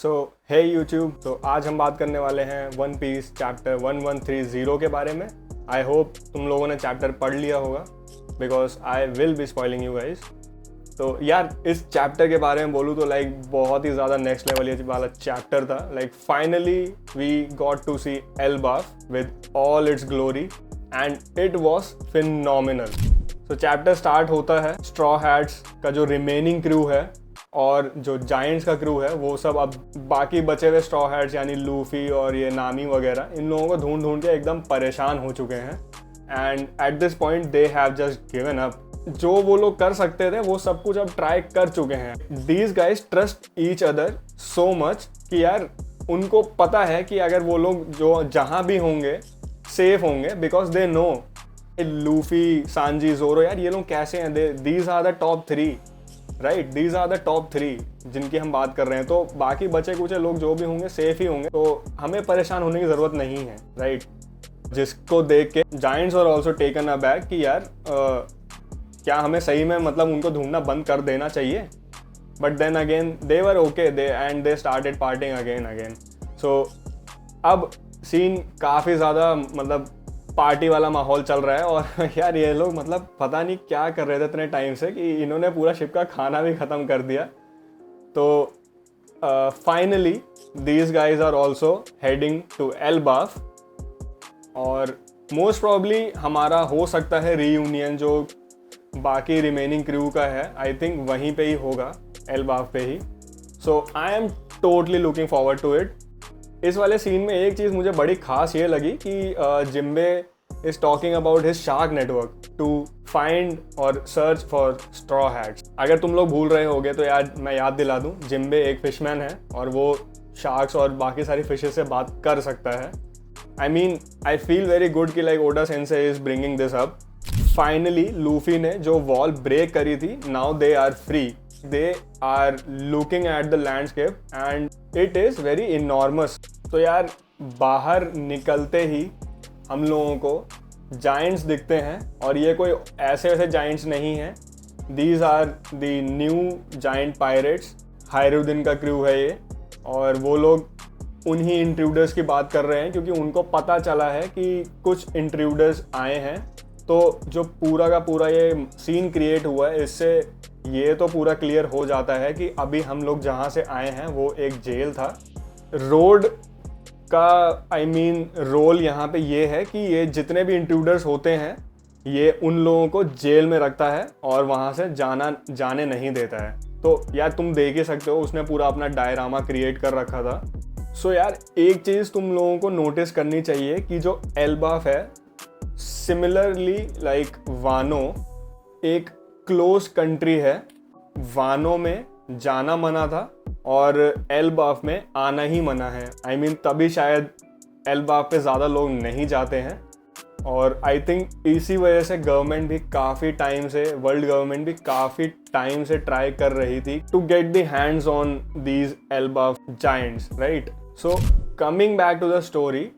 सो हे YouTube, तो आज हम बात करने वाले हैं वन पीस चैप्टर 1130 के बारे में। आई होप तुम लोगों ने चैप्टर पढ़ लिया होगा because I will be spoiling you guys. तो यार इस चैप्टर के बारे में बोलूँ तो लाइक बहुत ही ज़्यादा नेक्स्ट लेवल वाला चैप्टर था। Like finally we got to see Elbaf with all its glory and it was phenomenal. तो चैप्टर स्टार्ट होता है स्ट्रॉ हैट्स का जो रिमेनिंग क्रू है और जो जायंट्स का क्रू है वो सब अब बाकी बचे हुए स्ट्रॉ हैट्स यानी लूफी और ये नामी वगैरह इन लोगों को ढूंढ ढूंढ के एकदम परेशान हो चुके हैं। And at this point they have just given up. जो वो लोग कर सकते थे वो सब कुछ अब ट्राई कर चुके हैं। These guys trust each other so much कि यार उनको पता है कि अगर वो लोग जो जहाँ भी होंगे सेफ होंगे because they know Luffy Sanji Zoro यार ये लोग कैसे हैं। These are the top 3 right, these are the top 3 जिनकी हम बात कर रहे हैं। तो बाकी बचे कुछ लोग जो भी होंगे सेफ ही होंगे, तो हमें परेशान होने की ज़रूरत नहीं है राइट। जिसको देख के जायंट्स और ऑल्सो टेकन अ बैक कि यार क्या हमें सही में मतलब उनको ढूंढना बंद कर देना चाहिए। But then again they were okay they started parting again. So अब सीन काफ़ी ज़्यादा मतलब पार्टी वाला माहौल चल रहा है और यार ये लोग मतलब पता नहीं क्या कर रहे थे इतने टाइम से कि इन्होंने पूरा शिप का खाना भी ख़त्म कर दिया। तो finally these guys are also heading to Elbaf और मोस्ट प्रॉब्ली हमारा हो सकता है रीयूनियन जो बाकी रिमेनिंग क्रू का है। आई थिंक वहीं पे ही होगा, एल्बाफ पे ही। So I am totally looking forward to it. इस वाले सीन में एक चीज़ मुझे बड़ी खास ये लगी कि Jinbe is talking about his shark network to find और सर्च फॉर स्ट्रॉ हैट्स। अगर तुम लोग भूल रहे होगे तो यार मैं याद दिला दूं, जिम्बे एक फिशमैन है और वो शार्क्स और बाकी सारी फिशेस से बात कर सकता है। आई फील वेरी गुड कि like Oda sensei is bringing this up. Finally Luffy ने जो वॉल ब्रेक करी थी, now they are free. They are looking at the landscape and it is very enormous। तो यार बाहर निकलते ही हम लोगों को जायंट्स दिखते हैं और ये कोई ऐसे वैसे जायंट्स नहीं हैं। These are the new giant pirates। हायरुद्दीन का क्रू है ये और वो लोग उन्हीं इंट्रूडर्स की बात कर रहे हैं क्योंकि उनको पता चला है कि कुछ इंट्रूडर्स आए हैं। तो जो पूरा का पूरा ये सीन क्रिएट हुआ है इससे ये तो पूरा क्लियर हो जाता है कि अभी हम लोग जहाँ से आए हैं वो एक जेल था। रोड का रोल यहाँ पे ये है कि ये जितने भी इंट्रूडर्स होते हैं ये उन लोगों को जेल में रखता है और वहाँ से जाने नहीं देता है। तो यार तुम देख ही सकते हो उसने पूरा अपना डायरामा क्रिएट कर रखा था। सो यार एक चीज़ तुम लोगों को नोटिस करनी चाहिए कि जो एल्बाफ है सिमिलरली लाइक वानो एक क्लोज कंट्री है। वानो में जाना मना था और एल्बाफ में आना ही मना है। तभी शायद एल्बाफ पे ज़्यादा लोग नहीं जाते हैं और आई थिंक इसी वजह से गवर्नमेंट भी काफ़ी टाइम से वर्ल्ड गवर्नमेंट भी काफ़ी टाइम से ट्राई कर रही थी to get the hands on these Elbaf giants right. So coming back to the story,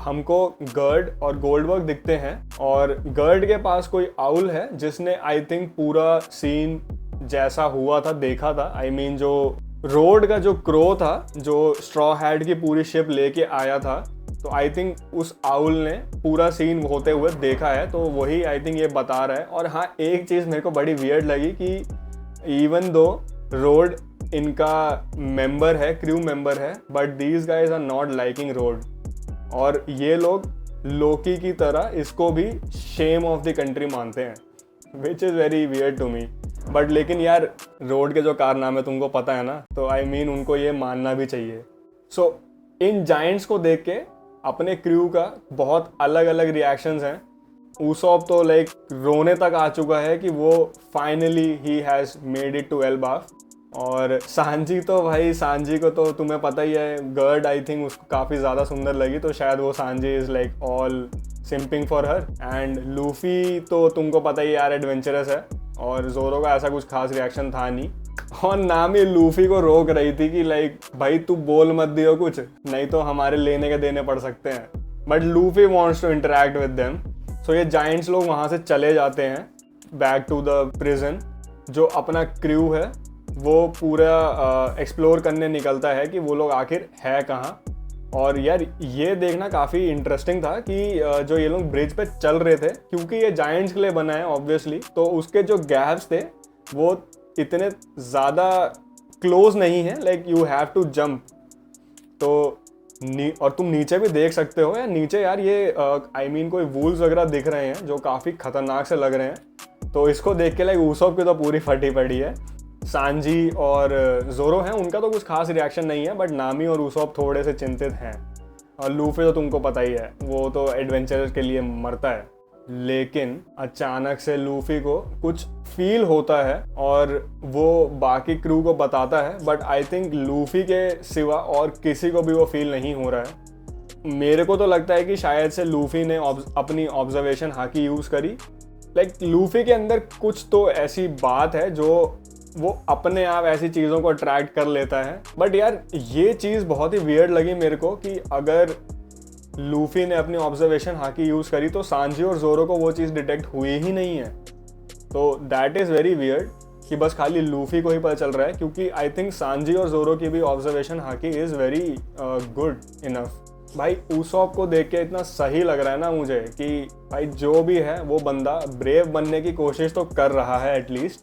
हमको गर्ड और गोल्डवर्क दिखते हैं और गर्ड के पास कोई आउल है जिसने आई थिंक पूरा सीन जैसा हुआ था देखा था। जो रोड का जो क्रो था जो स्ट्रॉ हैट की पूरी शिप लेके आया था, तो आई थिंक उस आउल ने पूरा सीन होते हुए देखा है। तो वही आई थिंक ये बता रहा है। और हाँ एक चीज़ मेरे को बड़ी वियर्ड लगी कि इवन दो रोड इनका मेंबर है, क्रू मेंबर है, but these guys are not liking रोड और ये लोग लोकी की तरह इसको भी शेम ऑफ द कंट्री मानते हैं, which is very weird to me. But लेकिन यार रोड के जो कारनामे तुमको पता है ना, तो उनको ये मानना भी चाहिए। सो इन जायंट्स को देख के अपने क्रू का बहुत अलग अलग रिएक्शंस हैं। ऊसॉप तो लाइक रोने तक आ चुका है कि वो फाइनली ही has made it to Elbaf. और सांजी तो भाई सांजी को तो तुम्हें पता ही है, गर्ड आई थिंक उसको काफ़ी ज़्यादा सुंदर लगी तो शायद वो Sanji is like all simping for her. And Luffy तो तुमको पता ही यार एडवेंचरस है और जोरो का ऐसा कुछ खास रिएक्शन था नहीं और नाम ही लूफी को रोक रही थी कि लाइक भाई तू बोल मत दियो कुछ, नहीं तो हमारे लेने के देने पड़ सकते हैं। But Luffy wants to interact with them. So ये जायंट्स लोग वहाँ से चले जाते हैं बैक टू द प्रिजन। जो अपना क्रू है वो पूरा एक्सप्लोर करने निकलता है कि वो लोग आखिर है कहाँ। और यार ये देखना काफ़ी इंटरेस्टिंग था कि जो ये लोग ब्रिज पे चल रहे थे, क्योंकि ये जायंट्स के लिए बना है ऑब्वियसली, तो उसके जो गैप्स थे वो इतने ज़्यादा क्लोज नहीं है, like you have to jump. तो और तुम नीचे भी देख सकते हो यार, नीचे यार ये आई मीन कोई वूल्स वगैरह दिख रहे हैं जो काफ़ी खतरनाक से लग रहे हैं। तो इसको देख के लाइक उसॉप की तो पूरी फटी पड़ी है। सांजी और जोरो हैं, उनका तो कुछ खास रिएक्शन नहीं है, बट नामी और उसॉप थोड़े से चिंतित हैं। और लूफी तो तुमको पता ही है, वो तो एडवेंचर के लिए मरता है। लेकिन अचानक से लूफी को कुछ फील होता है और वो बाकी क्रू को बताता है, बट आई थिंक लूफी के सिवा और किसी को भी वो फील नहीं हो रहा है। मेरे को तो लगता है कि शायद से लूफी ने अपनी ऑब्जर्वेशन हाकी यूज़ करी। लाइक लूफी के अंदर कुछ तो ऐसी बात है जो वो अपने आप ऐसी चीज़ों को अट्रैक्ट कर लेता है। बट यार ये चीज़ बहुत ही वियर्ड लगी मेरे को कि अगर लूफी ने अपनी ऑब्जर्वेशन हाकी यूज़ करी तो सांजी और जोरो को वो चीज़ डिटेक्ट हुई ही नहीं है। तो दैट इज़ वेरी वियर्ड कि बस खाली लूफी को ही पता चल रहा है, क्योंकि आई थिंक सांजी और जोरो की भी observation hockey is very good enough. भाई उसॉप को देख के इतना सही लग रहा है ना मुझे कि भाई जो भी है वो बंदा ब्रेव बनने की कोशिश तो कर रहा है एटलीस्ट,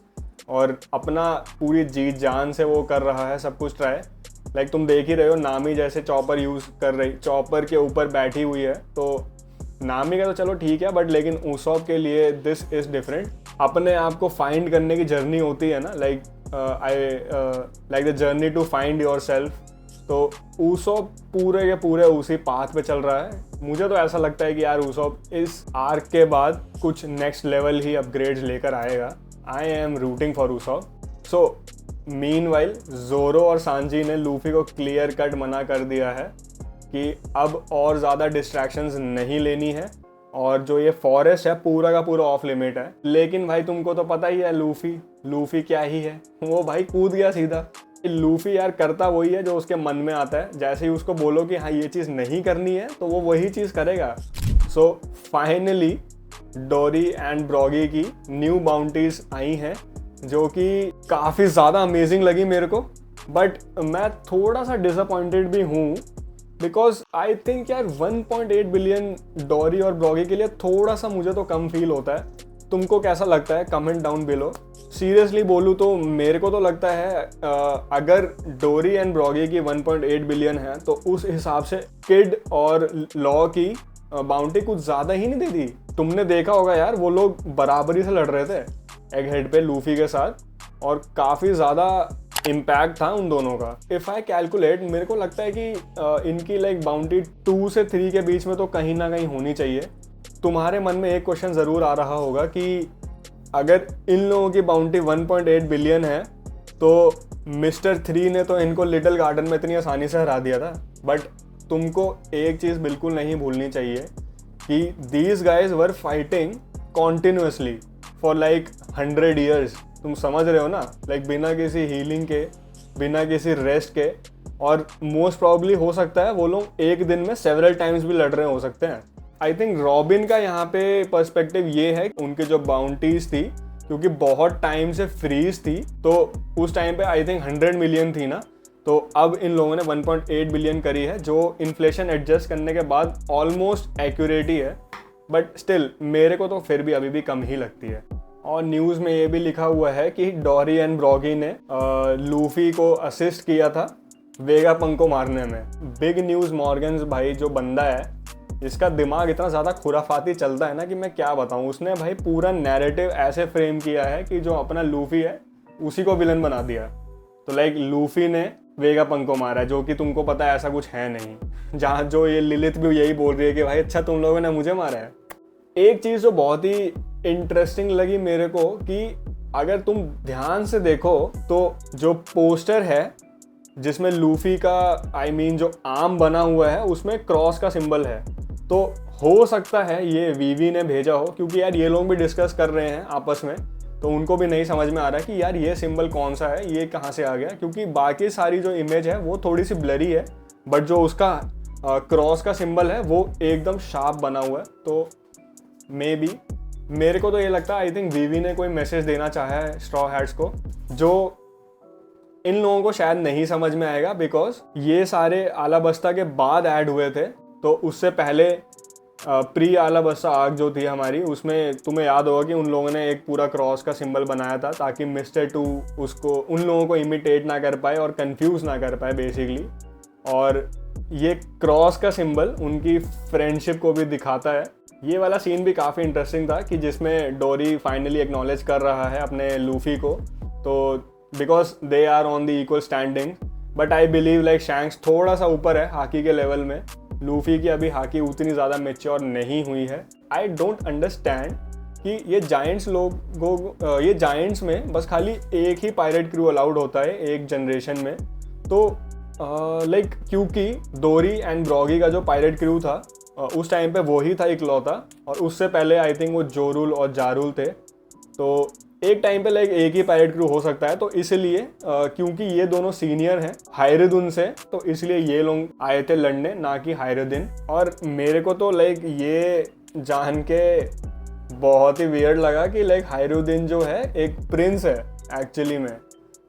और अपना पूरी जीत जान से वो कर रहा है सब कुछ ट्राई। लाइक तुम देख ही रहे हो नामी जैसे चॉपर यूज़ कर रही, चॉपर के ऊपर बैठी हुई है। तो नामी का तो चलो ठीक है, बट लेकिन उसॉप के लिए दिस इज़ डिफरेंट। अपने आप को फाइंड करने की जर्नी होती है ना, like like the journey to find yourself. तो उसॉप पूरे के पूरे उसी पाथ पे चल रहा है। मुझे तो ऐसा लगता है कि यार उसॉप इस आर्क के बाद कुछ नेक्स्ट लेवल ही अपग्रेड्स लेकर आएगा। I am rooting for Usopp. So meanwhile जोरो और सांजी ने लूफी को क्लियर कट मना कर दिया है कि अब और ज़्यादा डिस्ट्रैक्शंस नहीं लेनी है, और जो ये फॉरेस्ट है पूरा का पूरा ऑफ लिमिट है। लेकिन भाई तुमको तो पता ही है लूफी क्या ही है, वो भाई कूद गया सीधा। लूफी यार करता वही है जो उसके मन में आता है। जैसे ही उसको बोलो कि हाँ ये चीज़ नहीं करनी है तो वो वही चीज़ करेगा। सो फाइनली डोरी एंड ब्रॉगी की न्यू बाउंटीज आई हैं जो कि काफ़ी ज़्यादा अमेजिंग लगी मेरे को। बट मैं थोड़ा सा डिसअपॉइंटेड भी हूँ बिकॉज आई थिंक यार 1.8 बिलियन डोरी और ब्रॉगी के लिए थोड़ा सा मुझे तो कम फील होता है। तुमको कैसा लगता है? Comment down below. सीरियसली बोलूँ तो मेरे को तो लगता है अगर डोरी एंड ब्रॉगी की 1.8 बिलियन है तो उस हिसाब से किड और लॉ की बाउंटी कुछ ज़्यादा ही नहीं दे दी। तुमने देखा होगा यार वो लोग बराबरी से लड़ रहे थे एग हेड पे लूफी के साथ, और काफ़ी ज़्यादा इम्पैक्ट था उन दोनों का। इफ़ आई कैलकुलेट मेरे को लगता है कि इनकी लाइक बाउंटी 2 से 3 के बीच में तो कहीं ना कहीं होनी चाहिए। तुम्हारे मन में एक क्वेश्चन ज़रूर आ रहा होगा कि अगर इन लोगों की बाउंटी 1.8 बिलियन है तो मिस्टर 3 ने तो इनको लिटिल गार्डन में इतनी आसानी से हरा दिया था। बट तुमको एक चीज़ बिल्कुल नहीं भूलनी चाहिए कि these guys were fighting continuously for like 100 years. तुम समझ रहे हो ना, लाइक बिना किसी हीलिंग के, बिना किसी रेस्ट के, और मोस्ट प्रॉब्ली हो सकता है वो लोग एक दिन में सेवरल टाइम्स भी लड़ रहे हो सकते हैं। आई थिंक रॉबिन का यहाँ पे पर्सपेक्टिव ये है उनके जो बाउंटीज थी, क्योंकि बहुत टाइम से फ्रीज थी तो उस टाइम पे आई थिंक 100 मिलियन थी ना, तो अब इन लोगों ने 1.8 बिलियन करी है जो इन्फ्लेशन एडजस्ट करने के बाद ऑलमोस्ट एक्यूरेट ही है। बट स्टिल मेरे को तो फिर भी अभी भी कम ही लगती है। और न्यूज़ में ये भी लिखा हुआ है कि डोरी एंड ब्रॉगी ने लूफी को असिस्ट किया था वेगापंक को मारने में। बिग न्यूज़ मॉर्गन्स भाई जो बंदा है, इसका दिमाग इतना ज़्यादा खुराफाती चलता है ना कि मैं क्या बताऊँ। उसने भाई पूरा नैरेटिव ऐसे फ्रेम किया है कि जो अपना लूफी है उसी को विलन बना दिया। तो लाइक लूफी ने वेगापंक को मारा, जो कि तुमको पता है ऐसा कुछ है नहीं। जहाँ जो ये लिलिथ भी यही बोल रही है कि भाई अच्छा तुम लोगों ने मुझे मारा है। एक चीज़ जो बहुत ही इंटरेस्टिंग लगी मेरे को कि अगर तुम ध्यान से देखो तो जो पोस्टर है जिसमें लूफी का आई मीन जो आर्म बना हुआ है उसमें क्रॉस का सिंबल है। तो हो सकता है ये वीवी ने भेजा हो, क्योंकि यार ये लोग भी डिस्कस कर रहे हैं आपस में, तो उनको भी नहीं समझ में आ रहा है कि यार ये सिंबल कौन सा है, ये कहाँ से आ गया। क्योंकि बाकी सारी जो इमेज है वो थोड़ी सी ब्लरी है, बट जो उसका क्रॉस का सिंबल है वो एकदम शार्प बना हुआ है। तो मे बी मेरे को तो ये लगता है आई थिंक वीवी ने कोई मैसेज देना चाहा है स्ट्रॉ हैट्स को, जो इन लोगों को शायद नहीं समझ में आएगा बिकॉज ये सारे आलाबस्ता के बाद ऐड हुए थे। तो उससे पहले प्री आलाबस्ता आर्क जो थी हमारी, उसमें तुम्हें याद होगा कि उन लोगों ने एक पूरा क्रॉस का सिंबल बनाया था ताकि मिस्टर 2 उसको उन लोगों को इमिटेट ना कर पाए और कंफ्यूज ना कर पाए बेसिकली। और ये क्रॉस का सिंबल उनकी फ्रेंडशिप को भी दिखाता है। ये वाला सीन भी काफ़ी इंटरेस्टिंग था कि जिसमें डोरी फाइनली एक्नॉलेज कर रहा है अपने लूफी को, तो because they are on the equal standing. But I believe like Shanks थोड़ा सा ऊपर है हाकी के लेवल में। लूफी की अभी हाकी उतनी ज़्यादा मैच्योर नहीं हुई है। आई डोंट अंडरस्टैंड कि ये जायंट्स में बस खाली एक ही पायरेट क्रू अलाउड होता है एक जनरेशन में। तो लाइक क्योंकि डोरी एंड ब्रॉगी का जो पायरेट क्रू था उस टाइम पे वो ही था इकलौता, और उससे पहले आई थिंक वो जोरुल और जारुल थे। तो एक टाइम पे लाइक एक ही पायरेट क्रू हो सकता है। तो इसलिए क्योंकि ये दोनों सीनियर हैं हायरुद्दीन से, तो इसलिए ये लोग आए थे लड़ने, ना कि हायरुद्दीन। और मेरे को तो लाइक ये जान के बहुत ही वियर्ड लगा कि लाइक हायरुद्दीन जो है एक प्रिंस है एक्चुअली में।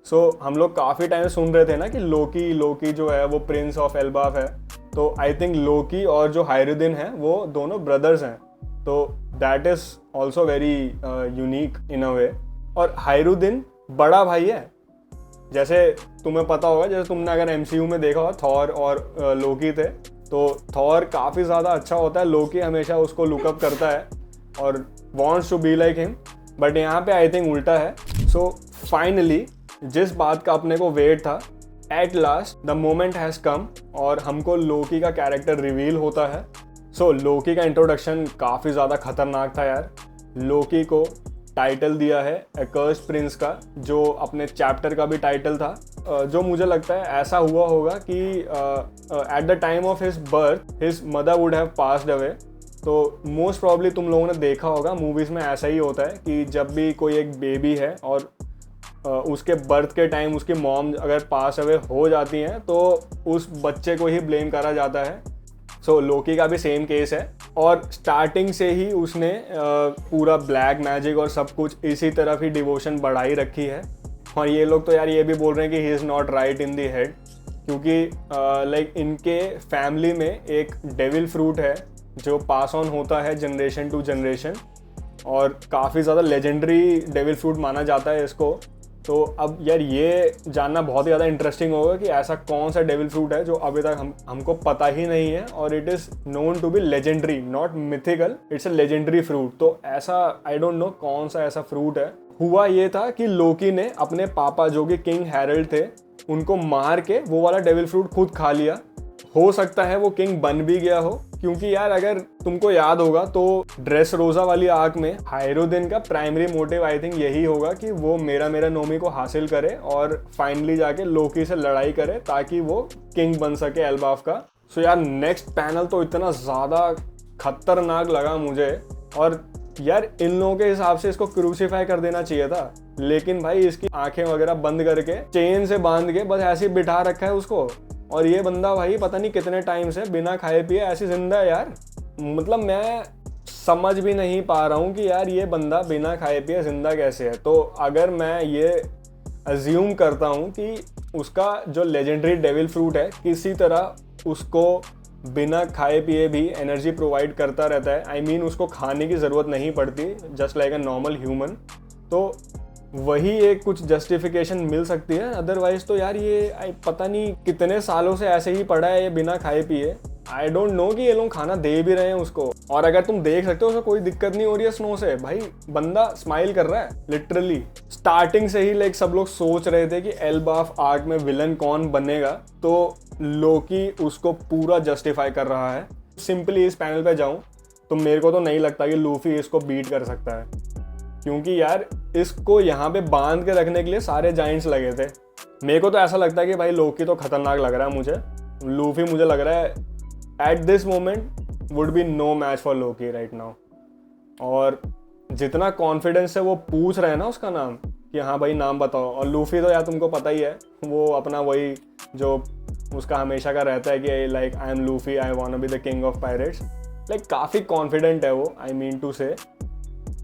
सो हम लोग काफ़ी टाइम सुन रहे थे ना कि लोकी जो है वो प्रिंस ऑफ एल्बाफ है। तो आई थिंक लोकी और जो हायरुद्दीन है वो दोनों ब्रदर्स हैं। तो that is also very unique in a way. और हायरुद्दीन बड़ा भाई है, जैसे तुम्हें पता होगा, जैसे तुमने अगर MCU में देखा होगा थॉर और लोकी थे, तो थॉर काफ़ी ज़्यादा अच्छा होता है, लोकी हमेशा उसको लुकअप करता है और wants to be like him. But यहाँ पे आई थिंक उल्टा है। सो फाइनली जिस बात का अपने को वेट था, at last the moment has come और हमको लोकी का कैरेक्टर रिवील होता है। सो लोकी का इंट्रोडक्शन काफ़ी ज़्यादा खतरनाक था यार। लोकी को टाइटल दिया है एक्वर्स्ड प्रिंस का, जो अपने चैप्टर का भी टाइटल था, जो मुझे लगता है ऐसा हुआ होगा कि at the time of his birth his mother would have passed away. तो मोस्ट प्रॉब्ली तुम लोगों ने देखा होगा मूवीज़ में ऐसा ही होता है कि जब भी कोई एक बेबी है और उसके बर्थ के टाइम उसकी मॉम अगर पास अवे हो जाती हैं तो उस बच्चे को ही ब्लेम करा जाता है। सो लोकी का भी सेम केस है और स्टार्टिंग से ही उसने पूरा ब्लैक मैजिक और सब कुछ इसी तरफ ही डिवोशन बढ़ाई रखी है। और ये लोग तो यार ये भी बोल रहे हैं कि he is not right in the head, क्योंकि लाइक इनके फैमिली में एक डेविल फ्रूट है जो पास ऑन होता है जनरेशन टू जनरेशन, और काफ़ी ज़्यादा लेजेंडरी डेविल फ्रूट माना जाता है इसको। तो अब यार ये जानना बहुत ही ज़्यादा इंटरेस्टिंग होगा कि ऐसा कौन सा डेविल फ्रूट है जो अभी तक हमको पता ही नहीं है, और it is known to be legendary, not mythical, it's a legendary fruit. तो ऐसा आई डोंट नो कौन सा ऐसा फ्रूट है। हुआ ये था कि लोकी ने अपने पापा जो कि किंग हैरल्ड थे उनको मार के वो वाला डेविल फ्रूट खुद खा लिया। हो सकता है वो किंग बन भी गया हो, क्योंकि यार अगर तुमको याद होगा तो ड्रेस रोजा वाली आर्क में हायरुद्दीन का प्राइमरी मोटिव आई थिंक यही होगा कि वो मेरा नोमी को हासिल करे और फाइनली जाके लोकी से लड़ाई करे ताकि वो किंग बन सके एल्बाफ का। सो यार नेक्स्ट पैनल तो इतना ज़्यादा खतरनाक लगा मुझे, और यार इन लोगों के हिसाब से इसको क्रूसीफाई कर देना चाहिए था, लेकिन भाई इसकी आंखें वगैरह बंद करके चेन से बांध के बस ऐसे ही बिठा रखा है उसको। और ये बंदा भाई पता नहीं कितने टाइम से बिना खाए पिए ऐसे जिंदा है यार। मतलब मैं समझ भी नहीं पा रहा हूँ कि यार ये बंदा बिना खाए पिए जिंदा कैसे है। तो अगर मैं ये अज्यूम करता हूँ कि उसका जो लेजेंडरी डेविल फ्रूट है किसी तरह उसको बिना खाए पिए भी एनर्जी प्रोवाइड करता रहता है, आई मीन उसको खाने की ज़रूरत नहीं पड़ती, just like a normal human, तो वही एक कुछ जस्टिफिकेशन मिल सकती है। अदरवाइज तो यार ये पता नहीं कितने सालों से ऐसे ही पड़ा है ये बिना खाए पिए। आई डोंट नो कि ये लोग खाना दे भी रहे हैं उसको। और अगर तुम देख सकते हो उसको कोई दिक्कत नहीं हो रही है स्नो से, भाई बंदा स्माइल कर रहा है लिटरली। स्टार्टिंग से ही लाइक सब लोग सोच रहे थे कि एल्बाफ आर्क में विलन कौन बनेगा, तो लोकी उसको पूरा जस्टिफाई कर रहा है। सिंपली इस पैनल पे जाऊं तो मेरे को तो नहीं लगता कि लूफी इसको बीट कर सकता है, क्योंकि यार इसको यहाँ पे बांध के रखने के लिए सारे जाइंट्स लगे थे। मेरे को तो ऐसा लगता है कि भाई लोकी तो खतरनाक लग रहा है मुझे। लूफी मुझे लग रहा है at this moment would be no match for Loki right now. और जितना कॉन्फिडेंस से वो पूछ रहे हैं ना उसका नाम कि हाँ भाई नाम बताओ, और लूफी तो यार तुमको पता ही है वो अपना वही जो उसका हमेशा का रहता है कि like I am Luffy, I want to be the king of pirates, like काफ़ी कॉन्फिडेंट है वो, आई मीन टू से।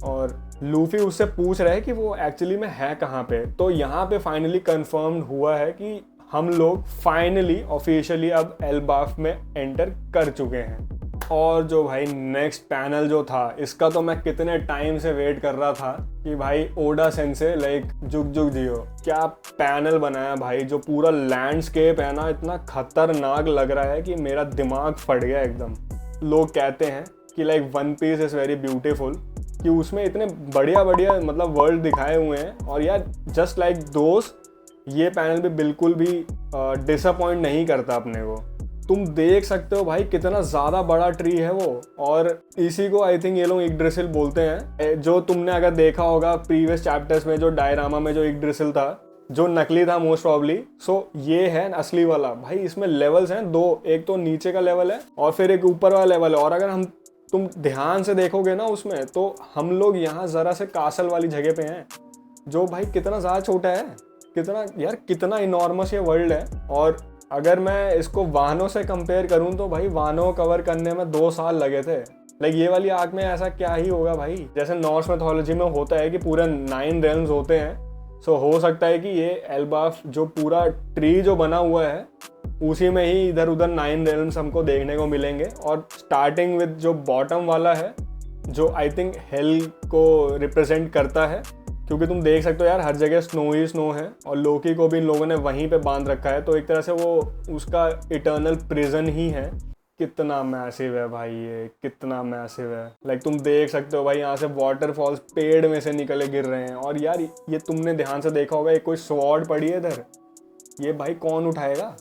और लूफी उससे पूछ रहा है कि वो एक्चुअली में है कहाँ पे। तो यहाँ पे फाइनली कंफर्म हुआ है कि हम लोग फाइनली ऑफिशियली अब एल्बाफ में एंटर कर चुके हैं। और जो भाई नेक्स्ट पैनल जो था, इसका तो मैं कितने टाइम से वेट कर रहा था कि भाई ओडा सेंसे लाइक जुग जुग जियो, क्या पैनल बनाया भाई। जो पूरा लैंडस्केप है ना, इतना खतरनाक लग रहा है कि मेरा दिमाग फट गया एकदम। लोग कहते हैं कि like One Piece is very beautiful, कि उसमें इतने बढ़िया बढ़िया मतलब वर्ल्ड दिखाए हुए हैं। और यार जस्ट लाइक दोस्त, ये पैनल भी बिल्कुल भी डिसअपॉइंट नहीं करता अपने को। तुम देख सकते हो भाई कितना ज़्यादा बड़ा ट्री है वो, और इसी को आई थिंक ये लोग इग्ड्रिसिल बोलते हैं। जो तुमने अगर देखा होगा प्रीवियस चैप्टर्स में, जो डायरामा में जो इग्ड्रिसिल था, जो नकली था मोस्ट प्रॉब्ली, सो ये है असली वाला। भाई इसमें लेवल्स हैं दो, एक तो नीचे का लेवल है और फिर एक ऊपर वाला लेवल है। और अगर तुम ध्यान से देखोगे ना उसमें, तो हम लोग यहाँ ज़रा से कासल वाली जगह पे हैं, जो भाई कितना ज़्यादा छोटा है, कितना इनॉर्मस ये वर्ल्ड है। और अगर मैं इसको वाहनों से कंपेयर करूं तो भाई वाहनों कवर करने में 2 साल लगे थे। लाइक ये वाली आर्क में ऐसा क्या ही होगा भाई, जैसे नॉर्स मैथोलॉजी में होता है कि पूरे 9 रेल्म्स होते हैं। सो हो सकता है कि ये एल्बाफ जो पूरा ट्री जो बना हुआ है, उसी में ही इधर उधर 9 रेल्म्स हमको देखने को मिलेंगे। और स्टार्टिंग विद जो बॉटम वाला है, जो आई थिंक हेल को रिप्रेजेंट करता है, क्योंकि तुम देख सकते हो यार हर जगह स्नो ही स्नो है। और लोकी को भी इन लोगों ने वहीं पे बांध रखा है, तो एक तरह से वो उसका इटर्नल प्रिजन ही है। कितना मैसिव है भाई ये, कितना मैसिव है। लाइक तुम देख सकते हो भाई यहाँ से वाटरफॉल्स पेड़ में से निकले गिर रहे हैं। और यार ये तुमने ध्यान से देखा होगा, एक कोई स्वॉर्ड पड़ी है इधर, ये भाई कौन उठाएगा।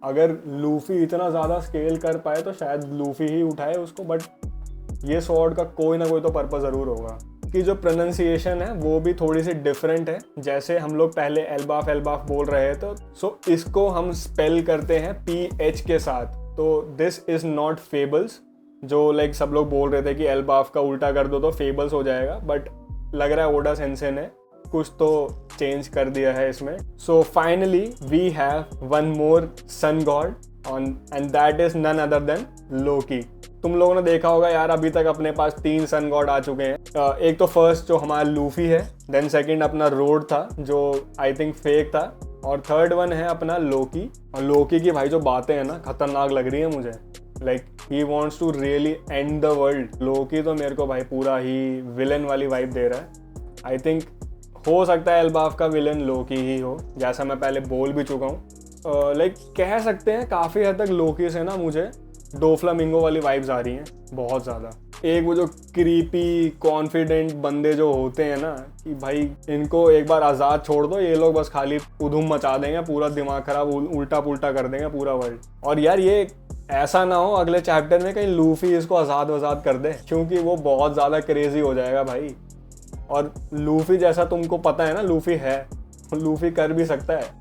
अगर लूफी इतना ज़्यादा स्केल कर पाए तो शायद लूफी ही उठाए उसको, बट ये स्वॉर्ड का कोई ना कोई तो पर्पस ज़रूर होगा। कि जो प्रोनाउंसिएशन है वो भी थोड़ी सी डिफरेंट है। जैसे हम लोग पहले एल्बाफ बोल रहे थे, सो इसको हम स्पेल करते हैं PH के साथ। तो दिस इज़ नॉट फेबल्स, जो लाइक सब लोग बोल रहे थे कि एल्बाफ का उल्टा कर दो तो फेबल्स हो जाएगा, बट लग रहा है ओडा सेंसे ने कुछ तो चेंज कर दिया है इसमें। So finally we have one more sun god and that is none other than Loki. तुम लोगों ने देखा होगा यार, अभी तक अपने पास 3 सन गॉड आ चुके हैं। एक तो फर्स्ट जो हमारा लूफी है, देन सेकंड अपना रोड था जो आई थिंक फेक था, और थर्ड वन है अपना लोकी। और लोकी की भाई जो बातें हैं ना, खतरनाक लग रही है मुझे। Like he wants to really end the world. Loki तो मेरे को भाई पूरा ही विलन वाली वाइब दे रहा है। आई थिंक हो सकता है एल्बाफ का विलन लोकी ही हो, जैसा मैं पहले बोल भी चुका हूँ। लाइक कह सकते हैं काफ़ी हद तक लोकी से ना मुझे डोफ्लामिंगो वाली वाइब्स आ रही हैं बहुत ज़्यादा। एक वो जो क्रीपी कॉन्फिडेंट बंदे जो होते हैं ना, कि भाई इनको एक बार आज़ाद छोड़ दो, ये लोग बस खाली उधूम मचा देंगे, पूरा दिमाग खराब उल्टा पुल्टा कर देंगे पूरा वर्ल्ड। और यार ये ऐसा ना हो अगले चैप्टर में कहीं लूफी इसको आज़ाद कर दे, क्योंकि वो बहुत ज़्यादा क्रेजी हो जाएगा भाई। और लूफी जैसा तुमको पता है ना, लूफी है, लूफी कर भी सकता है।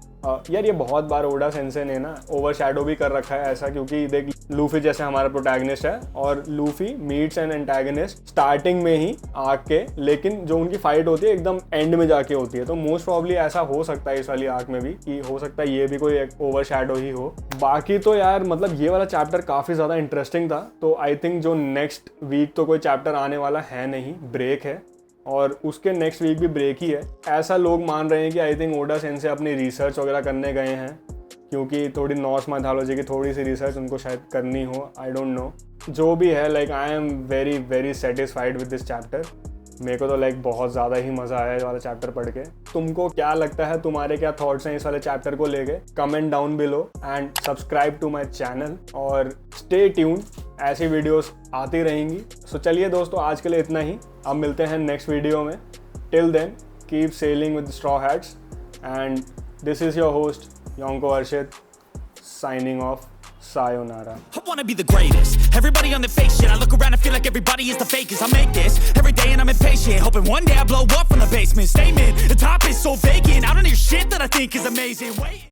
यार ये बहुत बार ओडा सेंसे ने ना ओवरशैडो भी कर रखा है ऐसा, क्योंकि देख लूफी जैसे हमारा प्रोटैगनिस्ट है, और Luffy meets an antagonist starting में ही आर्क के, लेकिन जो उनकी फाइट होती है एकदम एंड में जाके होती है। तो मोस्ट प्रॉब्ली ऐसा हो सकता है इस वाली आर्क में भी, कि हो सकता है ये भी कोई एक ओवरशैडो ही हो। बाकी तो यार मतलब ये वाला चैप्टर काफ़ी ज़्यादा इंटरेस्टिंग था। तो आई थिंक जो नेक्स्ट वीक तो कोई चैप्टर आने वाला है नहीं, ब्रेक है, और उसके नेक्स्ट वीक भी ब्रेक ही है। ऐसा लोग मान रहे हैं कि आई थिंक ओडा सेंसे अपनी रिसर्च वगैरह करने गए हैं, क्योंकि थोड़ी नॉर्स मैथोलॉजी की थोड़ी सी रिसर्च उनको शायद करनी हो, आई डोंट नो। जो भी है, like I am very very satisfied with this chapter. मेरे को तो लाइक बहुत ज़्यादा ही मज़ा आया ये वाला चैप्टर पढ़ के। तुमको क्या लगता है, तुम्हारे क्या थॉट्स हैं इस वाले चैप्टर को लेके? Comment down below and subscribe to my channel, और स्टे ट्यून्ड, ऐसी वीडियोस आती रहेंगी। सो चलिए दोस्तों, आज के लिए इतना ही। अब मिलते हैं नेक्स्ट वीडियो में। Till then keep sailing with straw hats, and this is your host Yonko Arshit signing off. Sayonara. I wanna be the greatest. Everybody on the fake shit. I look around and feel like everybody is the fakest. I make this every day and I'm impatient, hoping one day I blow up from the basement. Statement, the top is so vacant. I don't hear shit that I think is amazing. Wait.